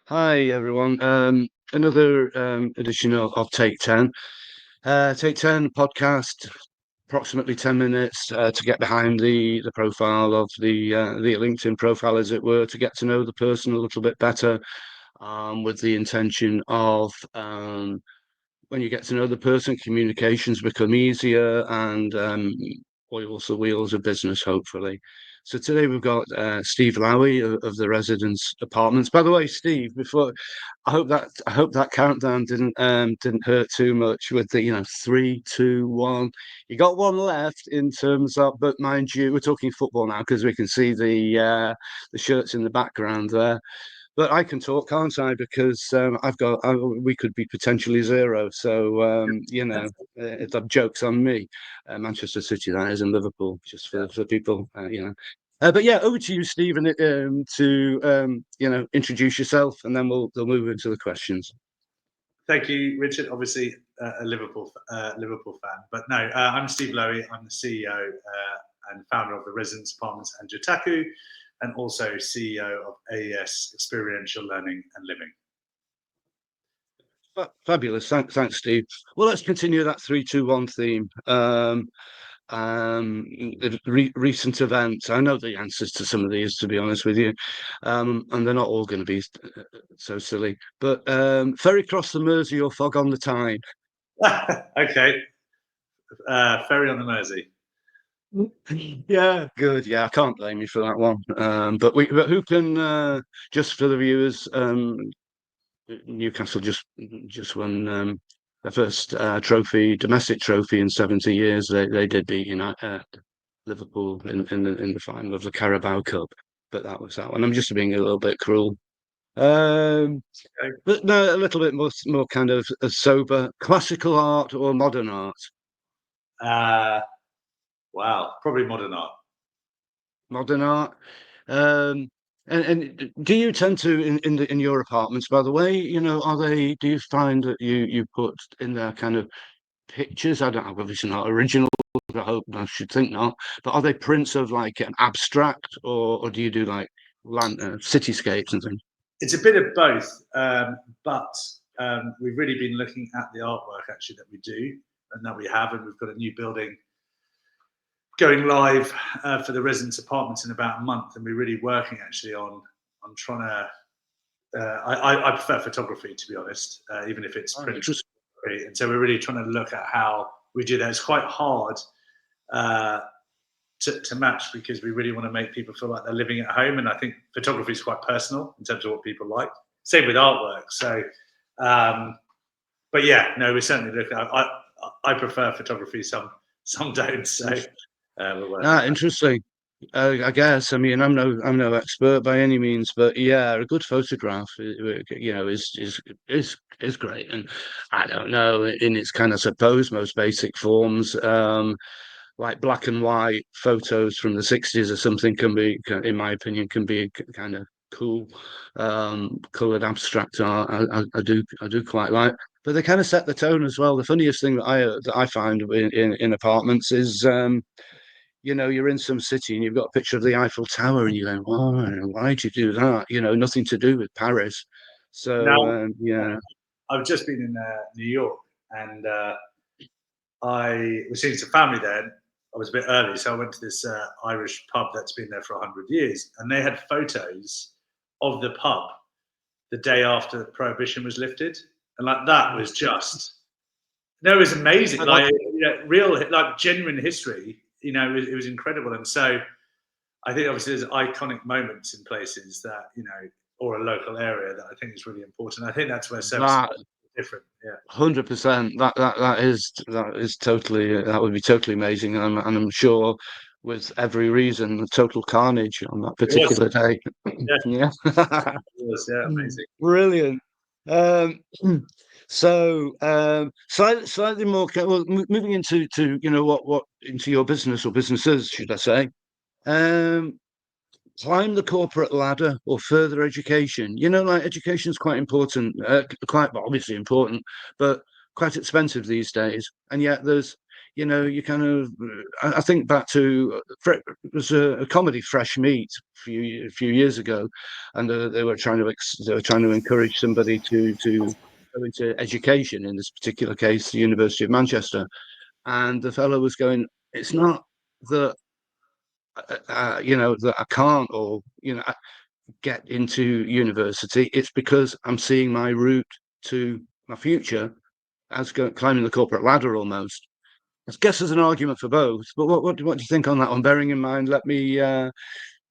Hi everyone. Another edition of Take 10. Take 10 podcast, approximately 10 minutes to get behind the profile of the LinkedIn profile, as it were, to get to know the person a little bit better, with the intention of when you get to know the person, communications become easier and oils the wheels of business, hopefully. So today we've got Steve Lowy of the Residence Apartments. By the way, Steve, before I hope that countdown didn't hurt too much with the 3, 2, 1. You got one left in terms of, but mind you, we're talking football now because we can see the shirts in the background there. But I can talk, can't I? Because we could be potentially zero. So, the joke's on me. Manchester City, that is, in Liverpool, just for people. But yeah, over to you, Stephen, to introduce yourself, and then we'll move into the questions. Thank you, Richard. Obviously, a Liverpool fan, but no, I'm Steve Lowy. I'm the CEO and founder of the Residence Apartments and Jitaku, and also CEO of AES Experiential Learning and Living. Fabulous. Thanks, Steve. Well, let's continue that 3, 2, 1 theme. Recent events. I know the answers to some of these, to be honest with you, and they're not all going to be so silly. But ferry across the Mersey or fog on the Tyne? Okay, ferry on the Mersey. Yeah, good. Yeah, I can't blame you for that one. But who can just for the viewers? Newcastle just won their first domestic trophy in 70 years. They did beat Liverpool in the final of the Carabao Cup, but that was that one. I'm just being a little bit cruel. Okay. But no, a little bit more kind of sober. Classical art or modern art? Wow, probably modern art. Modern art. And do you tend to in your apartments, by the way, do you find that you put in there kind of pictures? I don't know, obviously not original. I should think not. But are they prints of like an abstract, or do you do like cityscapes and things? It's a bit of both, but we've really been looking at the artwork actually that we do and that we have, and we've got a new building going live for the residence apartments in about a month, and we're really working actually on trying to. I prefer photography, to be honest, even if it's print. And so we're really trying to look at how we do that. It's quite hard to match because we really want to make people feel like they're living at home, and I think photography is quite personal in terms of what people like. Same with artwork. So, but yeah, no, we certainly look. I prefer photography. Some don't. So, interesting. I guess. I mean, I'm no expert by any means, but yeah, a good photograph, is great. And I don't know, in its kind of suppose most basic forms, like black and white photos from the 60s or something in my opinion, can be kind of cool. Coloured abstract art, I do quite like. But they kind of set the tone as well. The funniest thing that I find in apartments is. You're in some city and you've got a picture of the Eiffel Tower and you're going, why'd you do that? Nothing to do with Paris. now, So, yeah. I've just been in New York, and I was seeing some family there. I was a bit early, so I went to this Irish pub that's been there for 100 years, and they had photos of the pub the day after prohibition was lifted, and like that was just no, it was amazing. Like real, like genuine history. It was incredible, and so I think obviously there's iconic moments in places that or a local area that I think is really important. I think that's where service is different. Yeah, 100%. That is totally that would be totally amazing, and I'm sure with every reason the total carnage on that particular day. Yeah, Yeah. it was, yeah, amazing. Brilliant. So slightly more. Well, moving into what into your business or businesses, should I say? Um, Climb the corporate ladder or further education. Like education is quite important, quite obviously important, but quite expensive these days. And yet there's you kind of. I think back to it was a comedy, Fresh Meat, a few years ago, and they were trying to encourage somebody to go into education. In this particular case, the University of Manchester, and the fellow was going, "It's not that that I can't, or get into university. It's because I'm seeing my route to my future as climbing the corporate ladder almost." I guess there's an argument for both, but what do you think on that one? Bearing in mind, let me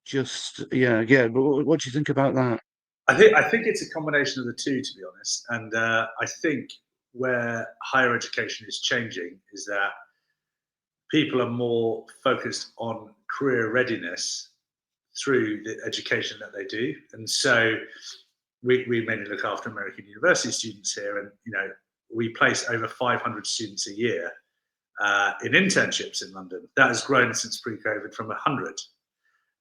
just yeah. But what do you think about that? I think it's a combination of the two, to be honest. And I think where higher education is changing is that people are more focused on career readiness through the education that they do. And so we mainly look after American university students here, and we place over 500 students a year in internships in London. That has grown since pre-COVID from 100.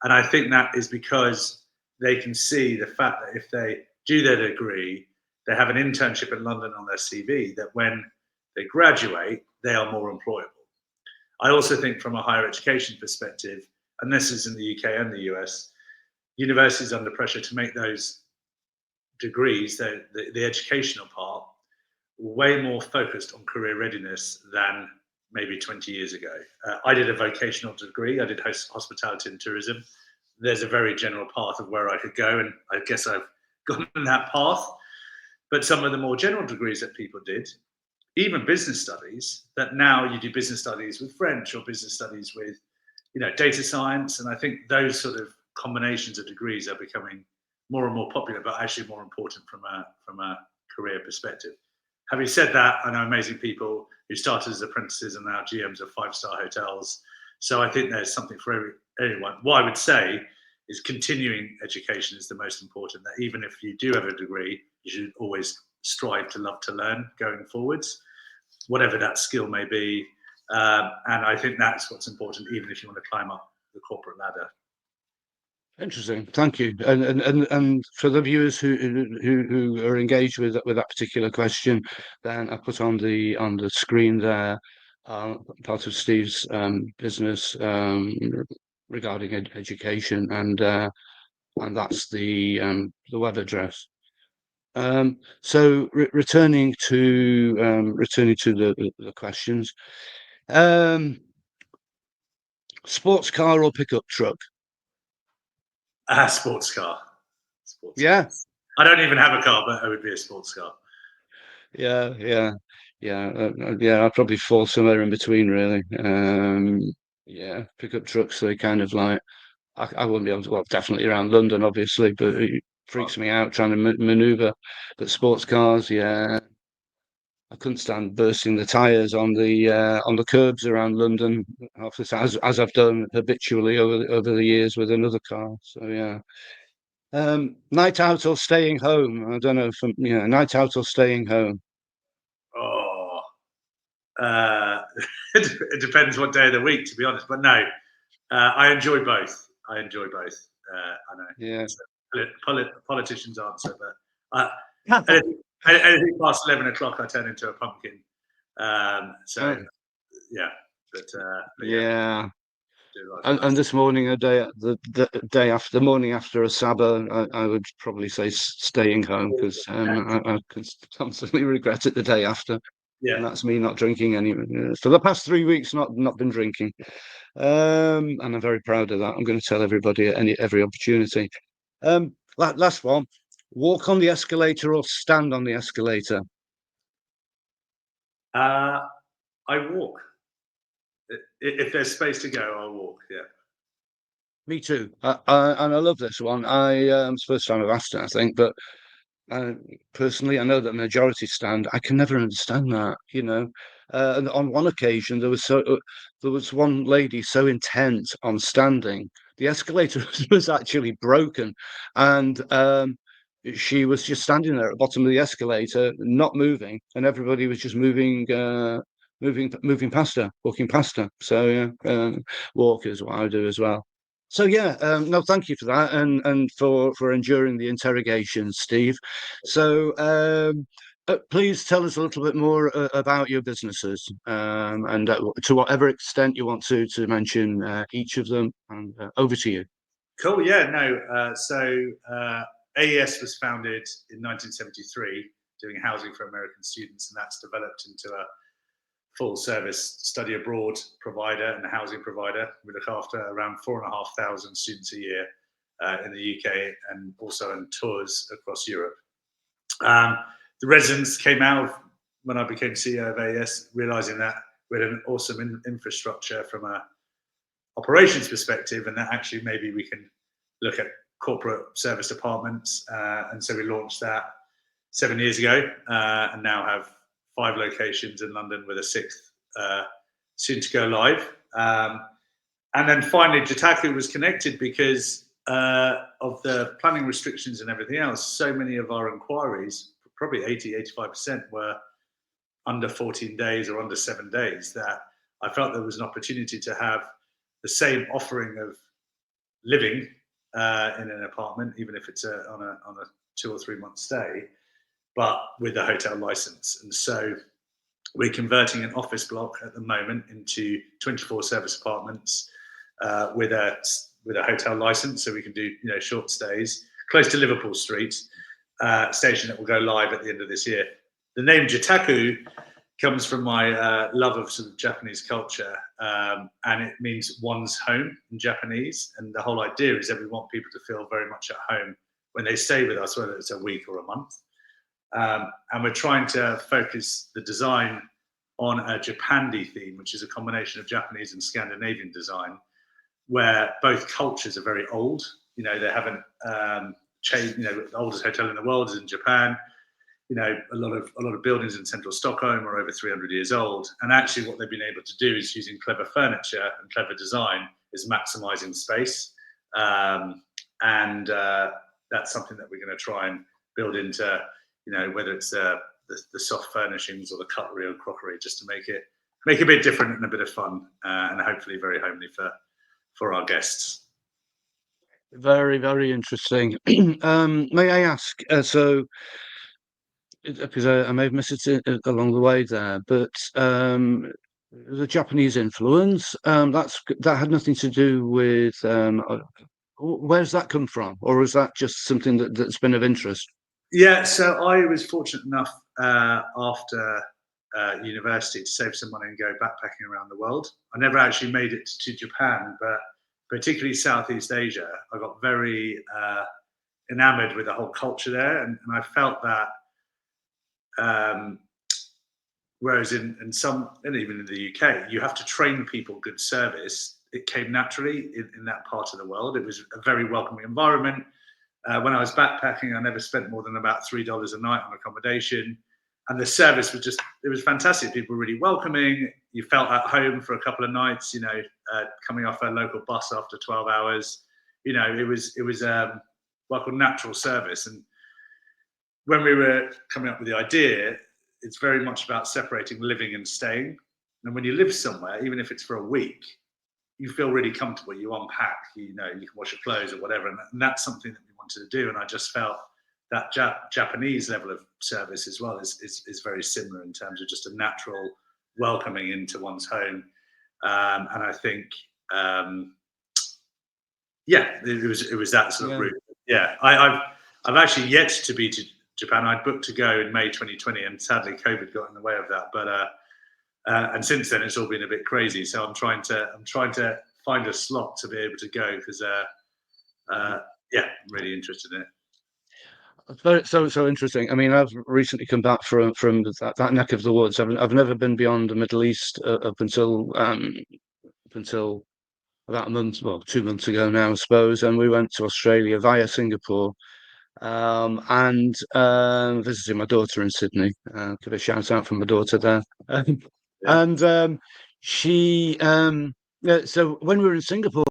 And I think that is because they can see the fact that if they do their degree, they have an internship in London on their CV, that when they graduate, they are more employable. I also think from a higher education perspective, and this is in the UK and the US, universities under pressure to make those degrees, the educational part, way more focused on career readiness than maybe 20 years ago. I did a vocational degree. I did hospitality and tourism. There's a very general path of where I could go, and I guess I've gone on that path. But some of the more general degrees that people did, even business studies, that now you do business studies with French or business studies with, data science. And I think those sort of combinations of degrees are becoming more and more popular, but actually more important from a career perspective. Having said that, I know amazing people who started as apprentices and now GMs of five-star hotels. So I think there's something for everyone. What I would say is continuing education is the most important. That even if you do have a degree, you should always strive to love to learn going forwards, whatever that skill may be. And I think that's what's important, even if you want to climb up the corporate ladder. Interesting, thank you. And for the viewers who are engaged with that particular question, then I put on the screen there part of Steve's business regarding education, and that's the web address. So returning to the questions, sports car or pickup truck? Sports car. Yeah. I don't even have a car, but it would be a sports car. Yeah. I'd probably fall somewhere in between, really. Yeah, pickup trucks, they kind of like, I wouldn't be able to, well, definitely around London, obviously, but it freaks me out trying to maneuver. But sports cars, yeah, I couldn't stand bursting the tires on the curbs around London half the time, as I've done habitually over the years with another car. So yeah. Night out or staying home? I don't know. Night out or staying home. Oh, uh, it depends what day of the week, to be honest. But no, I enjoy both. I enjoy both. I know. Yeah. Politician's answer, but anything past 11 o'clock, I turn into a pumpkin. So yeah, but yeah. Yeah. And this morning, the day after, the morning after a Sabbath, I would probably say staying home, because I constantly regret it the day after. Yeah. And that's me not drinking any for the past 3 weeks. Not been drinking, and I'm very proud of that. I'm going to tell everybody at every opportunity. Last one: walk on the escalator or stand on the escalator? I walk. If there's space to go, I'll walk. Yeah. Me too. And I love this one. It's the first time I've asked it, I think, but personally, I know that majority stand. I can never understand that. And on one occasion, there was one lady so intent on standing, the escalator was actually broken, and she was just standing there at the bottom of the escalator, not moving, and everybody was just moving past her, walking past her. So yeah, walk is what I do as well. So yeah, no, thank you for that, and for enduring the interrogation, Steve. So Please tell us a little bit more about your businesses, and to whatever extent you want to mention each of them. And over to you. Cool. Yeah. No. AES was founded in 1973, doing housing for American students, and that's developed into a full service study abroad provider and a housing provider. We look after around 4,500 students a year in the UK and also on tours across Europe. The residents came out of when I became CEO of AES, realizing that we had an awesome infrastructure from a operations perspective, and that actually maybe we can look at corporate service departments. And so we launched that 7 years ago, and now have 5 locations in London with a 6th soon to go live. And then finally, Jitaku was connected because of the planning restrictions and everything else. So many of our inquiries, probably 85%, were under 14 days or under 7 days, that I felt there was an opportunity to have the same offering of living in an apartment, even if it's on a 2 or 3 month stay, but with a hotel license. And so we're converting an office block at the moment into 24 service apartments with a hotel license, so we can do short stays close to Liverpool Street station that will go live at the end of this year. The name Jitaku comes from my love of sort of Japanese culture, and it means one's home in Japanese. And the whole idea is that we want people to feel very much at home when they stay with us, whether it's a week or a month. And we're trying to focus the design on a Japandi theme, which is a combination of Japanese and Scandinavian design, where both cultures are very old. They haven't changed. The oldest hotel in the world is in Japan. A lot of buildings in central Stockholm are over 300 years old. And actually what they've been able to do is, using clever furniture and clever design, is maximizing space. And that's something that we're going to try and build into, whether it's the soft furnishings or the cutlery or crockery, just to make it a bit different and a bit of fun, and hopefully very homely for our guests. Very, very interesting. May I ask, because I may have missed it along the way there, but the Japanese influence, that had nothing to do with where's that come from, or is that just something that's been of interest? Yeah, so I was fortunate enough after university to save some money and go backpacking around the world. I never actually made it to Japan, but particularly Southeast Asia, I got very enamored with the whole culture there, and I felt that whereas in some, and even in the UK, you have to train people good service. It came naturally in that part of the world. It was a very welcoming environment. When I was backpacking, I never spent more than about $3 a night on accommodation. And the service was it was fantastic. People were really welcoming. You felt at home for a couple of nights, coming off a local bus after 12 hours. It was what I call natural service. And when we were coming up with the idea, it's very much about separating living and staying. And when you live somewhere, even if it's for a week, you feel really comfortable. You unpack, you can wash your clothes or whatever. And that's something that we wanted to do. And I just felt that Japanese level of service as well is very similar in terms of just a natural welcoming into one's home. And I think, it was that sort of route. Yeah, I've actually yet to be to Japan. I'd booked to go in May 2020, and sadly COVID got in the way of that. But and since then it's all been a bit crazy. So I'm trying to find a slot to be able to go, because I'm really interested in it. It's very so interesting. I mean, I've recently come back from that neck of the woods. I've never been beyond the Middle East up until about a month, well, 2 months ago now, I suppose. And we went to Australia via Singapore, and visiting my daughter in Sydney. Give a shout out from my daughter there. And she, so when we were in Singapore,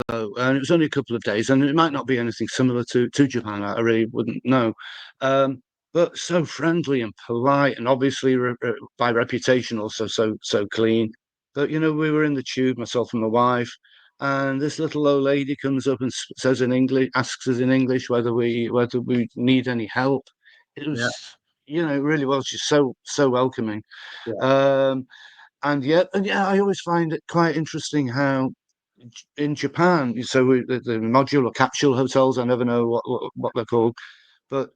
though, and it was only a couple of days, and it might not be anything similar to Japan. I really wouldn't know. But so friendly and polite, and obviously by reputation also so clean. But we were in the tube, myself and my wife, and this little old lady comes up and says in English, asks us in English whether we need any help. It was it really was just so welcoming. Yeah. Um, and I always find it quite interesting how in Japan, so the modular capsule hotels, I never know what they're called, but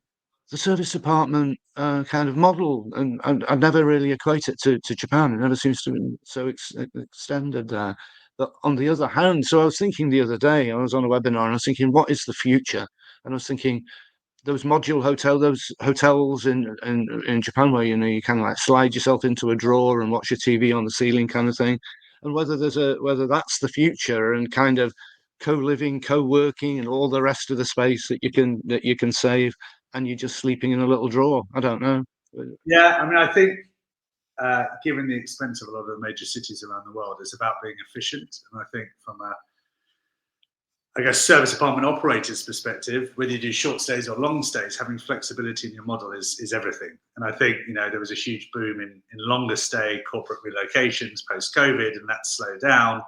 the service department kind of model, and I never really equate it to Japan. It never seems to be so extended there. But on the other hand, so I was thinking the other day, I was on a webinar and I was thinking, what is the future? And I was thinking, those hotels in Japan where you kind of like slide yourself into a drawer and watch your TV on the ceiling kind of thing, and whether that's the future and kind of co-living, co-working, and all the rest of the space that you can save, and you're just sleeping in a little drawer. I don't know. Yeah, I mean, I think given the expense of a lot of the major cities around the world, it's about being efficient. And I think from a, I guess, service apartment operators' perspective, whether you do short stays or long stays, having flexibility in your model is everything. And I think, there was a huge boom in longer stay corporate relocations post-COVID, and that slowed down.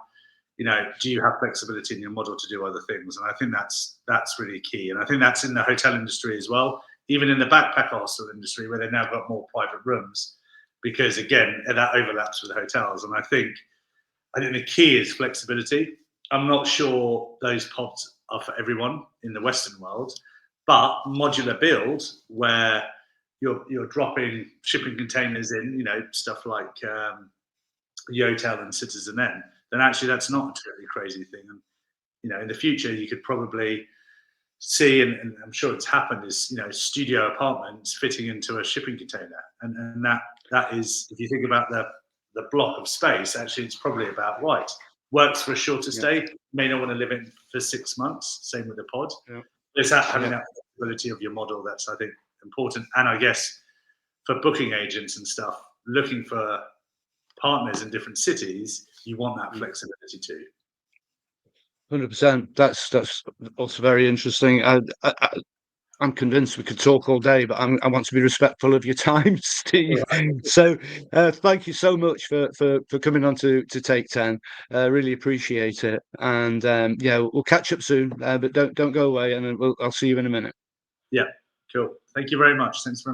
Do you have flexibility in your model to do other things? And I think that's really key. And I think that's in the hotel industry as well, even in the backpacker hostel industry, where they've now got more private rooms, because again, that overlaps with hotels. And I think the key is flexibility. I'm not sure those pods are for everyone in the Western world, but modular build where you're dropping shipping containers in, stuff like Yotel and Citizen Inn, then actually that's not a totally crazy thing. And in the future you could probably see, and I'm sure it's happened, is studio apartments fitting into a shipping container, and that is, if you think about the block of space, actually it's probably about right. Works for a shorter stay, may not want to live in for 6 months. Same with the pod. Yeah. It's that having that flexibility of your model that's, I think, important. And I guess for booking agents and stuff, looking for partners in different cities, you want that flexibility too. 100%. That's also very interesting. I'm convinced we could talk all day, but I want to be respectful of your time, Steve. So, thank you so much for coming on to Take 10. Really appreciate it. And we'll catch up soon. But don't go away, and I'll see you in a minute. Yeah, cool. Thank you very much. Thanks very much.